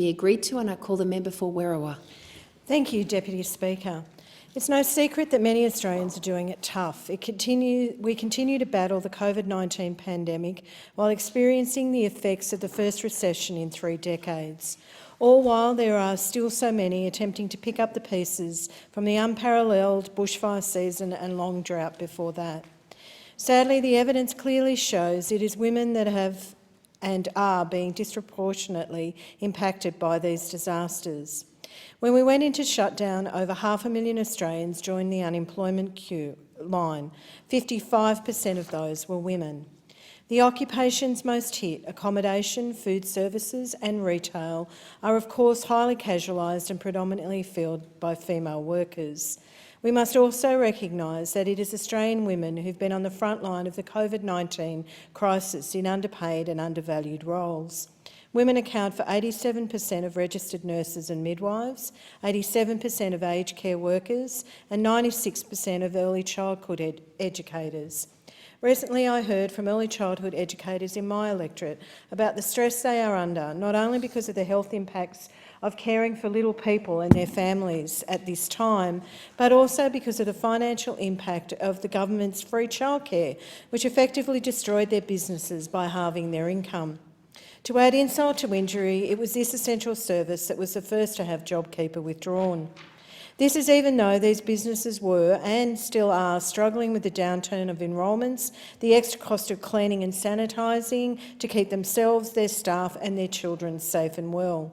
be agreed to, and I call the member for Werriwa. Thank you, Deputy Speaker. It's no secret that many Australians are doing it tough. We continue to battle the COVID-19 pandemic while experiencing the effects of the first recession in 3 decades. All while there are still so many attempting to pick up the pieces from the unparalleled bushfire season and long drought before that. Sadly, the evidence clearly shows it is women that have and are being disproportionately impacted by these disasters. When we went into shutdown, over 500,000 Australians joined the unemployment queue line. 55% of those were women. The occupations most hit, accommodation, food services and retail, are of course highly casualised and predominantly filled by female workers. We must also recognise that it is Australian women who've been on the front line of the COVID-19 crisis in underpaid and undervalued roles. Women account for 87% of registered nurses and midwives, 87% of aged care workers and 96% of early childhood educators. Recently I heard from early childhood educators in my electorate about the stress they are under, not only because of the health impacts of caring for little people and their families at this time, but also because of the financial impact of the government's free childcare, which effectively destroyed their businesses by halving their income. To add insult to injury, it was this essential service that was the first to have JobKeeper withdrawn. This is even though these businesses were, and still are, struggling with the downturn of enrolments, the extra cost of cleaning and sanitising to keep themselves, their staff and their children safe and well.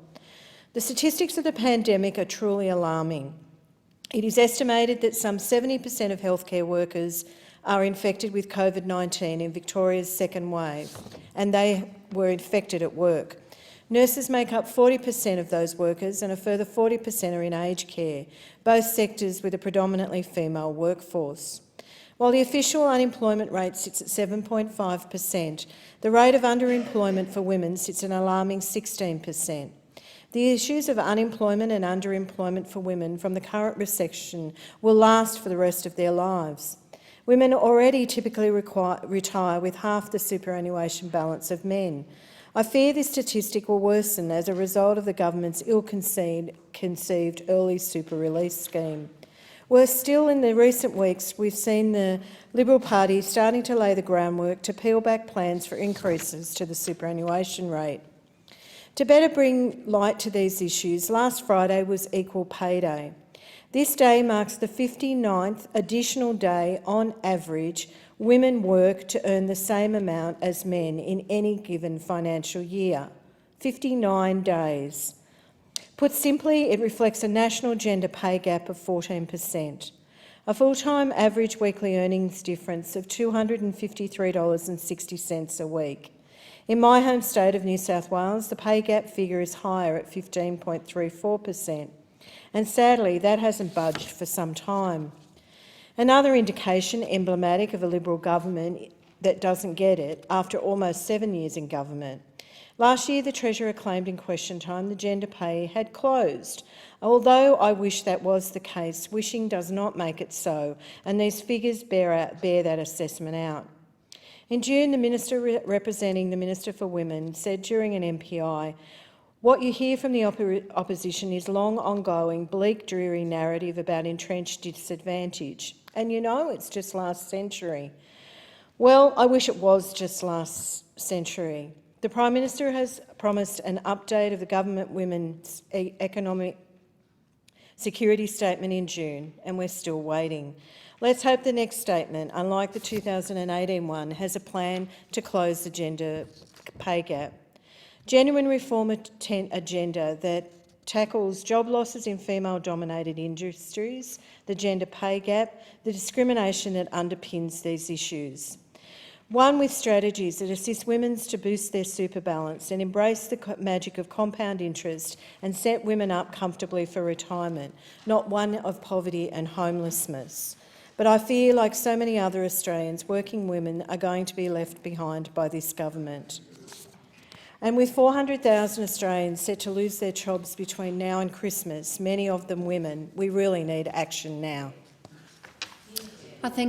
The statistics of the pandemic are truly alarming. It is estimated that some 70% of healthcare workers are infected with COVID-19 in Victoria's second wave, and they were infected at work. Nurses make up 40% of those workers and a further 40% are in aged care, both sectors with a predominantly female workforce. While the official unemployment rate sits at 7.5%, the rate of underemployment for women sits at an alarming 16%. The issues of unemployment and underemployment for women from the current recession will last for the rest of their lives. Women already typically retire with half the superannuation balance of men. I fear this statistic will worsen as a result of the government's ill-conceived early super release scheme. Worse still, in the recent weeks, we've seen the Liberal Party starting to lay the groundwork to peel back plans for increases to the superannuation rate. To better bring light to these issues, last Friday was Equal Pay Day. This day marks the 59th additional day, on average, women work to earn the same amount as men in any given financial year. 59 days. Put simply, it reflects a national gender pay gap of 14%. A full-time average weekly earnings difference of $253.60 a week. In my home state of New South Wales, the pay gap figure is higher at 15.34%. And sadly, that hasn't budged for some time. Another indication emblematic of a Liberal government that doesn't get it after almost 7 years in government. Last year, the Treasurer claimed in question time the gender pay had closed. Although I wish that was the case, wishing does not make it so, and these figures bear that assessment out. In June, the Minister representing the Minister for Women said during an MPI, "What you hear from the opposition is long ongoing, bleak, dreary narrative about entrenched disadvantage. And you know it's just last century." Well, I wish it was just last century. The Prime Minister has promised an update of the government women's economic security statement in June, and we're still waiting. Let's hope the next statement, unlike the 2018 one, has a plan to close the gender pay gap. Genuine reform agenda that tackles job losses in female-dominated industries, the gender pay gap, the discrimination that underpins these issues. One with strategies that assist women to boost their super balance and embrace the magic of compound interest and set women up comfortably for retirement, not one of poverty and homelessness. But I fear, like so many other Australians, working women are going to be left behind by this government. And with 400,000 Australians set to lose their jobs between now and Christmas, many of them women, we really need action now. I thank